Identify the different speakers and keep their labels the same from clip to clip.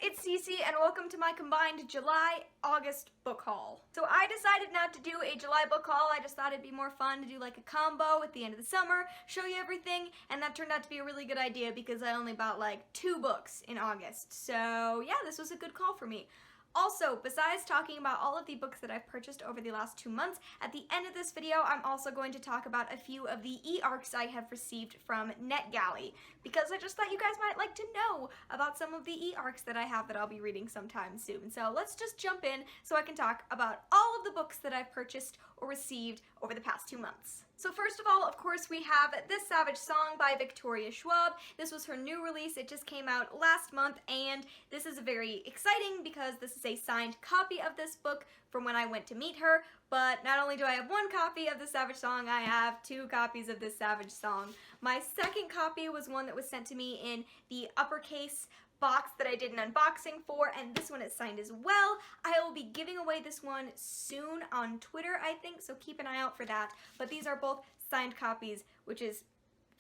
Speaker 1: it's Cece and welcome to my combined July-August book haul. So I decided not to do a July book haul. I just thought it'd be more fun to do like a combo at the end of the summer, show you everything, and that turned out to be a really good idea because I only bought like 2 books in August. So yeah, this was a good call for me. Also, besides talking about all of the books that I've purchased over the last 2 months, at the end of this video, I'm also going to talk about a few of the e-arcs I have received from NetGalley, because I just thought you guys might like to know about some of the e-arcs that I have that I'll be reading sometime soon. So let's just jump in so I can talk about all of the books that I've purchased or received over the past 2 months. So first of all, of course, we have This Savage Song by Victoria Schwab. This was her new release. It just came out last month, and this is very exciting because this is a signed copy of this book from when I went to meet her. But not only do I have 1 copy of This Savage Song, I have 2 copies of This Savage Song. My second copy was one that was sent to me in the uppercase box that I did an unboxing for, and this one is signed as well. I will be giving away this one soon on Twitter, I think, so keep an eye out for that. But these are both signed copies, which is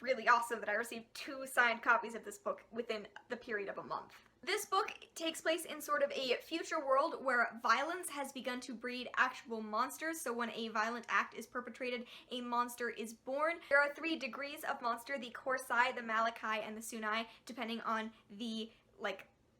Speaker 1: really awesome that I received 2 signed copies of this book within the period of a month. This book takes place in sort of a future world where violence has begun to breed actual monsters. So when a violent act is perpetrated, a monster is born. There are 3 degrees of monster: the Korsai, the Malachi, and the Sunai, depending on the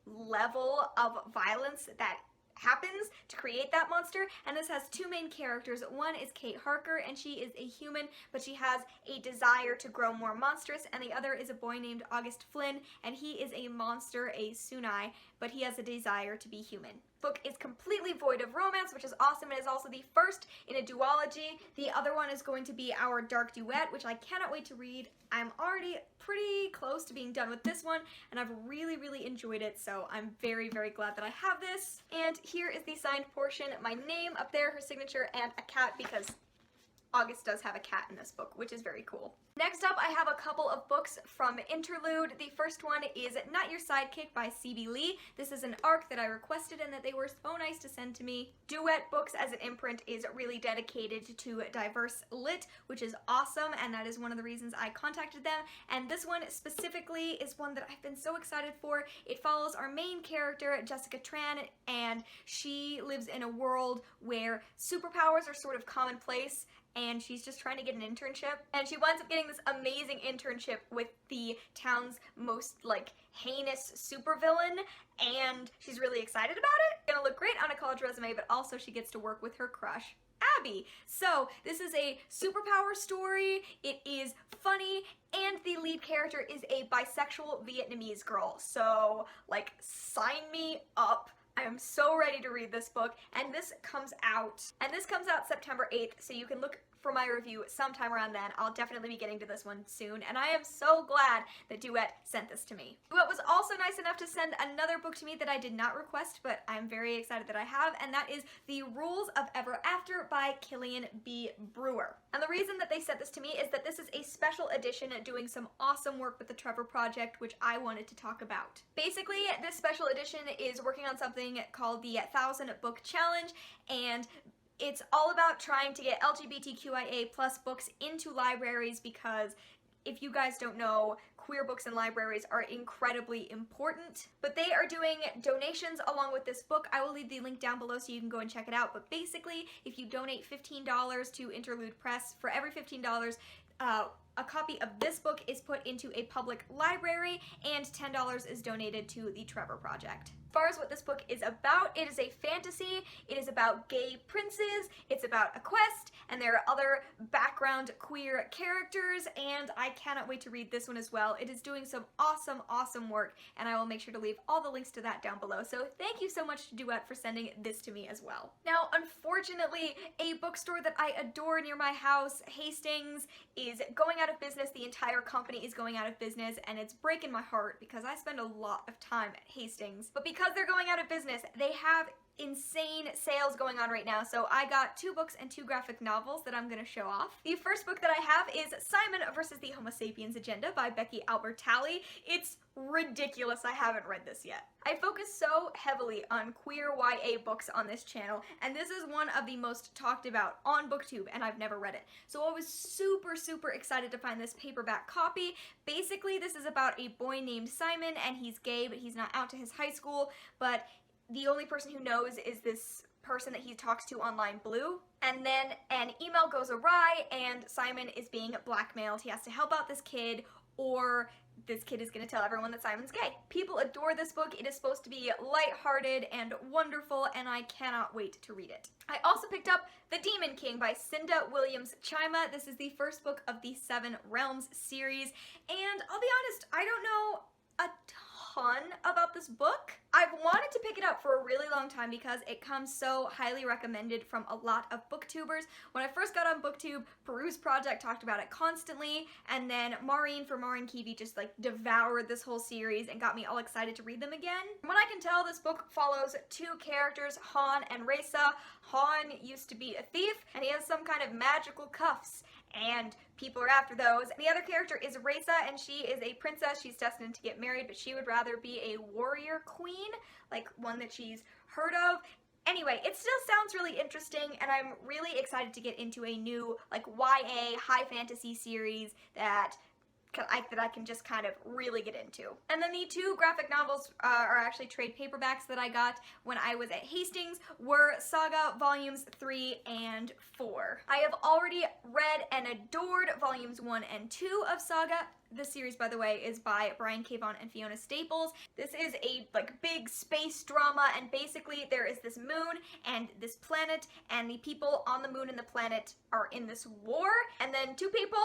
Speaker 1: level of violence that happens to create that monster. And this has 2 main characters. One is Kate Harker, and she is a human, but she has a desire to grow more monstrous, and the other is a boy named August Flynn, and he is a monster, a Sunai, but he has a desire to be human. Book is completely void of romance, which is awesome. It is also the first in a duology. The other one is going to be our Dark Duet, which I cannot wait to read. I'm already pretty close to being done with this one, and I've really enjoyed it, so I'm very glad that I have this. And here is the signed portion, my name up there, her signature, and a cat, because August does have a cat in this book, which is very cool. Next up, I have a couple of books from Interlude. The first one is Not Your Sidekick by C.B. Lee. This is an arc that I requested and that they were so nice to send to me. Duet Books as an imprint is really dedicated to diverse lit, which is awesome, and that is one of the reasons I contacted them. And this one specifically is one that I've been so excited for. It follows our main character, Jessica Tran, and she lives in a world where superpowers are sort of commonplace, and she's just trying to get an internship, and she winds up getting this amazing internship with the town's most heinous supervillain, and she's really excited about it. It's gonna look great on a college resume, but also she gets to work with her crush, Abby. So this is a superpower story. It is funny, and the lead character is a bisexual Vietnamese girl. So sign me up. I am so ready to read this book, and this comes out September 8th, so you can look for my review sometime around then. I'll definitely be getting to this one soon, and I am so glad that Duet sent this to me. Duet was also nice enough to send another book to me that I did not request, but I'm very excited that I have, and that is The Rules of Everafter by Killian B. Brewer. And the reason that they sent this to me is that this is a special edition doing some awesome work with the Trevor Project, which I wanted to talk about. Basically, this special edition is working on something called the 1,000 Book Challenge, and it's all about trying to get LGBTQIA+ books into libraries, because if you guys don't know, queer books in libraries are incredibly important. But they are doing donations along with this book. I will leave the link down below so you can go and check it out. But basically, if you donate $15 to Interlude Press, for every $15, a copy of this book is put into a public library, and $10 is donated to the Trevor Project. As far as what this book is about, it is a fantasy. It is about gay princes, it's about a quest, and there are other background queer characters, and I cannot wait to read this one as well. It is doing some awesome work, and I will make sure to leave all the links to that down below. So thank you so much to Duet for sending this to me as well. Now, unfortunately, a bookstore that I adore near my house, Hastings, is going out of business. The entire company is going out of business, and it's breaking my heart because I spend a lot of time at Hastings. But because they're going out of business, they have insane sales going on right now, so I got 2 books and 2 graphic novels that I'm gonna show off. The first book that I have is Simon versus the Homo Sapiens Agenda by Becky Albertalli. It's ridiculous I haven't read this yet. I focus so heavily on queer YA books on this channel, and this is one of the most talked about on BookTube, and I've never read it. So I was super excited to find this paperback copy. Basically, this is about a boy named Simon, and he's gay, but he's not out to his high school, but the only person who knows is this person that he talks to online, Blue. And then an email goes awry and Simon is being blackmailed. He has to help out this kid, or this kid is going to tell everyone that Simon's gay. People adore this book. It is supposed to be lighthearted and wonderful, and I cannot wait to read it. I also picked up The Demon King by Cinda Williams Chima. This is the first book of the 7 Realms series, and I'll be honest, I don't know a ton about this book. I've wanted to pick it up for a really long time because it comes so highly recommended from a lot of booktubers. When I first got on BookTube, Peruse Project talked about it constantly, and then Maureen from Maureen Kiwi just like devoured this whole series and got me all excited to read them again. From what I can tell, this book follows 2 characters, Han and Reza. Han used to be a thief, and he has some kind of magical cuffs, and people are after those. The other character is Reza, and she is a princess. She's destined to get married, but she would rather be a warrior queen, like one that she's heard of. Anyway, it still sounds really interesting, and I'm really excited to get into a new, like, YA high fantasy series that I can just kind of really get into. And then the 2 graphic novels are actually trade paperbacks that I got when I was at Hastings were Saga Volumes 3 and 4. I have already read and adored Volumes 1 and 2 of Saga. This series, by the way, is by Brian K. Vaughan and Fiona Staples. This is a like big space drama, and basically there is this moon and this planet, and the people on the moon and the planet are in this war, and then 2 people,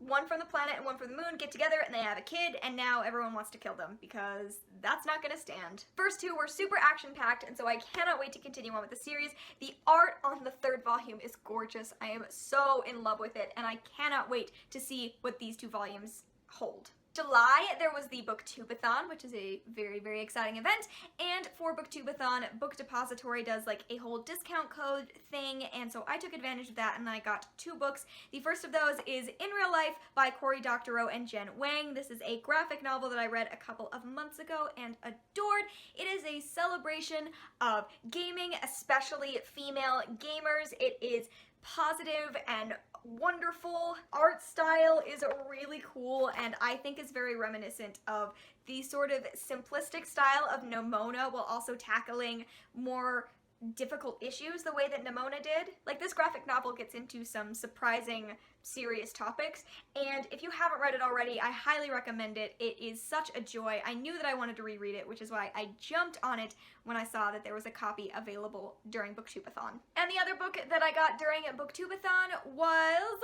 Speaker 1: one from the planet and one from the moon, get together and they have a kid, and now everyone wants to kill them because that's not gonna stand. First 2 were super action-packed, and so I cannot wait to continue on with the series. The art on the 3rd volume is gorgeous. I am so in love with it, and I cannot wait to see what these 2 volumes hold. July, there was the Booktubeathon, which is a very exciting event, and for Booktubeathon, Book Depository does like a whole discount code thing, and so I took advantage of that and I got 2 books. The first of those is In Real Life by Doctorow and Jen Wang. This is a graphic novel that I read a couple of months ago and adored. It is a celebration of gaming, especially female gamers. It is positive and wonderful. Art style is really cool, and I think is very reminiscent of the sort of simplistic style of Nimona, while also tackling more difficult issues the way that Nimona did. Like, this graphic novel gets into some surprising serious topics, and if you haven't read it already, I highly recommend it. It is such a joy. I knew that I wanted to reread it, which is why I jumped on it when I saw that there was a copy available during Booktubeathon. And the other book that I got during Booktubeathon was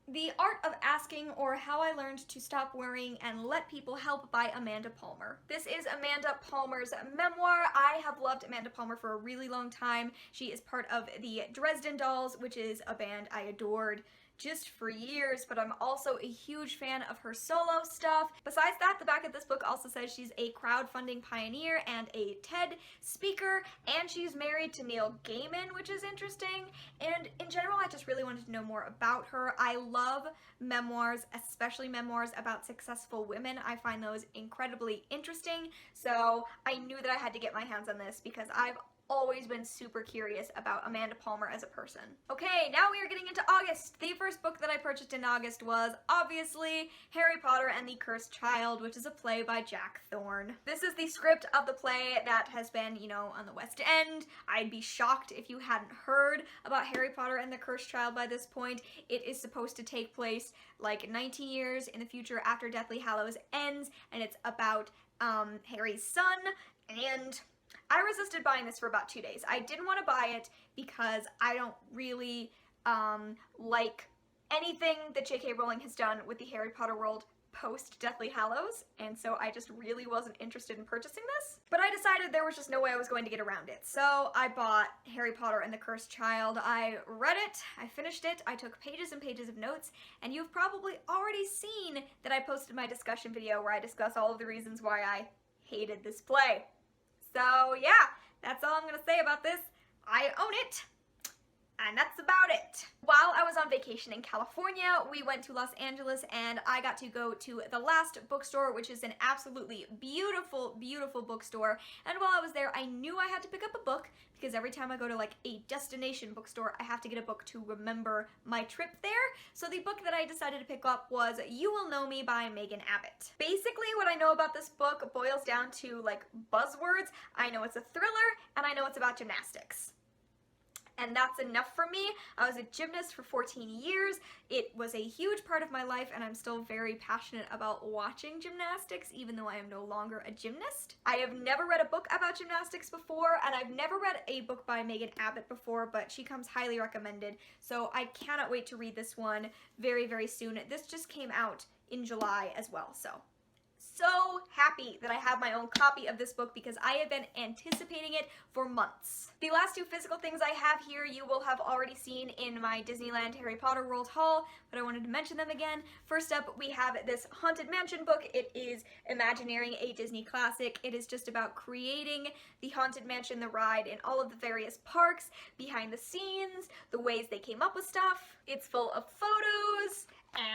Speaker 1: The Art of Asking, or How I Learned to Stop Worrying and Let People Help by Amanda Palmer. This is Amanda Palmer's memoir. I have loved Amanda Palmer for a really long time. She is part of the Dresden Dolls, which is a band I adored just for years, but I'm also a huge fan of her solo stuff. Besides that, the back of this book also says she's a crowdfunding pioneer and a TED speaker, and she's married to Neil Gaiman, which is interesting. And in general, I just really wanted to know more about her. I love memoirs, especially memoirs about successful women. I find those incredibly interesting, so I knew that I had to get my hands on this because I've always been super curious about Amanda Palmer as a person. Okay, now we are getting into August. The first book that I purchased in August was obviously Harry Potter and the Cursed Child, which is a play by Jack Thorne. This is the script of the play that has been, you know, on the West End. I'd be shocked if you hadn't heard about Harry Potter and the Cursed Child by this point. It is supposed to take place like 19 years in the future after Deathly Hallows ends, and it's about Harry's son, and I resisted buying this for about 2 days. I didn't want to buy it because I don't really like anything that J.K. Rowling has done with the Harry Potter world post Deathly Hallows, and so I just really wasn't interested in purchasing this. But I decided there was just no way I was going to get around it, so I bought Harry Potter and the Cursed Child. I read it, I finished it, I took pages and pages of notes, and you've probably already seen that I posted my discussion video where I discuss all of the reasons why I hated this play. So yeah, that's all I'm gonna say about this. I own it. And that's about it. While I was on vacation in California, we went to Los Angeles and I got to go to the Last bookstore, which is an absolutely beautiful, beautiful bookstore. And while I was there, I knew I had to pick up a book because every time I go to like a destination bookstore, I have to get a book to remember my trip there. So the book that I decided to pick up was You Will Know Me by Megan Abbott. Basically, what I know about this book boils down to like buzzwords. I know it's a thriller and I know it's about gymnastics. And that's enough for me. I was a gymnast for 14 years. It was a huge part of my life, and I'm still very passionate about watching gymnastics, even though I am no longer a gymnast. I have never read a book about gymnastics before, and I've never read a book by Megan Abbott before, but she comes highly recommended, so I cannot wait to read this one very, very soon. This just came out in July as well, so happy that I have my own copy of this book because I have been anticipating it for months. The last two physical things I have here you will have already seen in my Disneyland Harry Potter World haul, but I wanted to mention them again. First up, we have this Haunted Mansion book. It is Imagineering, a Disney classic. It is just about creating the Haunted Mansion, the ride, in all of the various parks, behind the scenes, the ways they came up with stuff. It's full of photos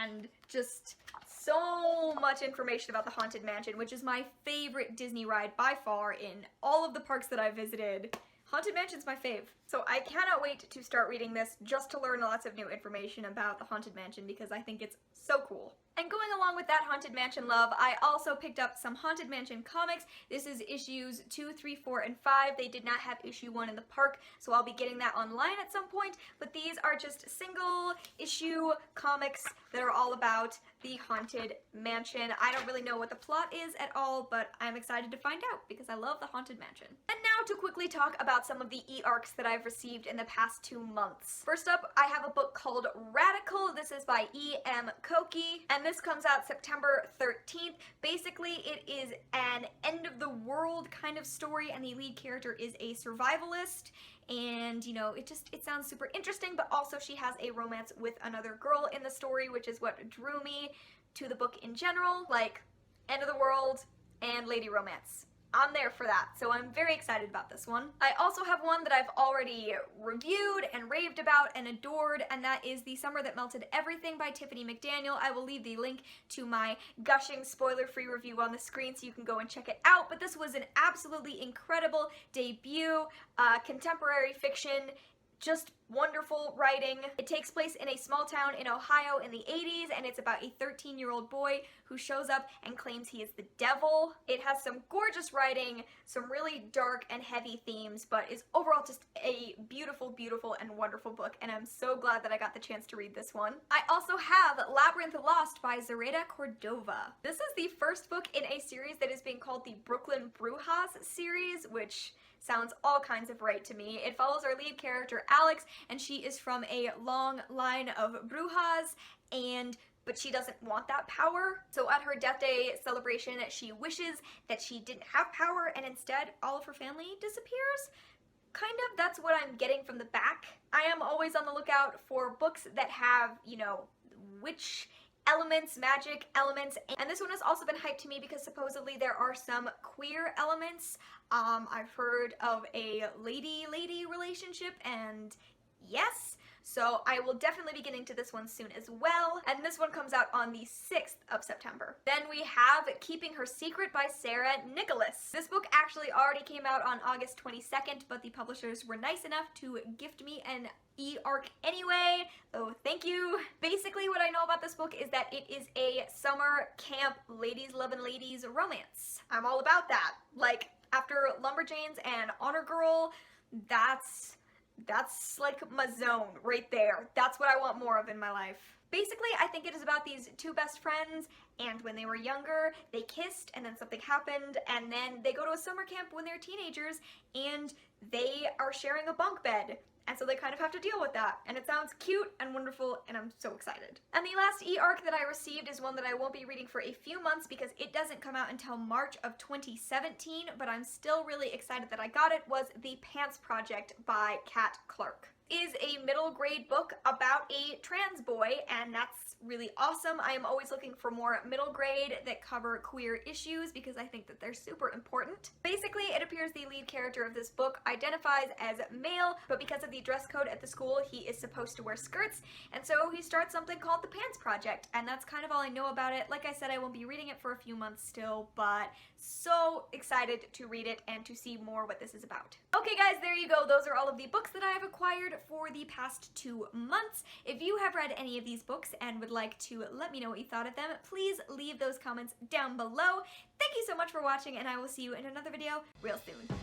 Speaker 1: and just so much information about the Haunted Mansion, which is my favorite Disney ride by far in all of the parks that I visited. Haunted Mansion's my fave. So I cannot wait to start reading this just to learn lots of new information about the Haunted Mansion because I think it's so cool. And going along with that Haunted Mansion love, I also picked up some Haunted Mansion comics. This is issues 2, 3, 4, and 5. They did not have issue 1 in the park, so I'll be getting that online at some point. But these are just single issue comics that are all about the Haunted Mansion. I don't really know what the plot is at all, but I'm excited to find out because I love the Haunted Mansion. And now to quickly talk about some of the e-arcs that I've received in the past 2 months. First up, I have a book called Radical. This is by E.M. Kokie, and this comes out September 13th. Basically, it is an end-of-the-world kind of story, and the lead character is a survivalist, and, you know, it sounds super interesting, but also she has a romance with another girl in the story, which is what drew me to the book in general, like, end of the world and lady romance. I'm there for that, so I'm very excited about this one. I also have one that I've already reviewed and raved about and adored, and that is The Summer That Melted Everything by Tiffany McDaniel. I will leave the link to my gushing spoiler-free review on the screen so you can go and check it out, but this was an absolutely incredible debut, contemporary fiction, just wonderful writing. It takes place in a small town in Ohio in the 80s, and it's about a 13-year-old boy who shows up and claims he is the devil. It has some gorgeous writing, some really dark and heavy themes, but is overall just a beautiful, beautiful, and wonderful book, and I'm so glad that I got the chance to read this one. I also have Labyrinth Lost by Zareta Cordova. This is the first book in a series that is being called the Brooklyn Brujas series, which sounds all kinds of right to me. It follows our lead character, Alex, and she is from a long line of Brujas, but she doesn't want that power. So at her death day celebration, she wishes that she didn't have power, and instead all of her family disappears. Kind of, that's what I'm getting from the back. I am always on the lookout for books that have, you know, witch elements, magic elements, and this one has also been hyped to me because supposedly there are some queer elements. I've heard of a lady-lady relationship, and yes, so I will definitely be getting to this one soon as well, and this one comes out on the 6th of September. Then we have Keeping Her Secret by Sarah Nicholas. This book actually already came out on August 22nd, but the publishers were nice enough to gift me an e-arc anyway, oh thank you. Basically what I know about this book is that it is a summer camp ladies loving ladies romance. I'm all about that. Like, after Lumberjanes and Honor Girl, that's like my zone right there. That's what I want more of in my life. Basically, I think it is about these two best friends, and when they were younger, they kissed, and then something happened, and then they go to a summer camp when they're teenagers, and they are sharing a bunk bed. And so they kind of have to deal with that. And it sounds cute and wonderful, and I'm so excited. And the last e-arc that I received is one that I won't be reading for a few months because it doesn't come out until March of 2017, but I'm still really excited that I got it, was The Pants Project by Kat Clark. Is a middle grade book about a trans boy, and that's really awesome. I am always looking for more middle grade that cover queer issues because I think that they're super important. Basically, it appears Piers, the lead character of this book, identifies as male, but because of the dress code at the school, he is supposed to wear skirts, and so he starts something called the Pants Project, and that's kind of all I know about it. Like I said, I won't be reading it for a few months still, but so excited to read it and to see more what this is about. Okay guys, there you go. Those are all of the books that I have acquired for the past 2 months. If you have read any of these books and would like to let me know what you thought of them, please leave those comments down below. Thank you so much for watching, and I will see you in another video real soon.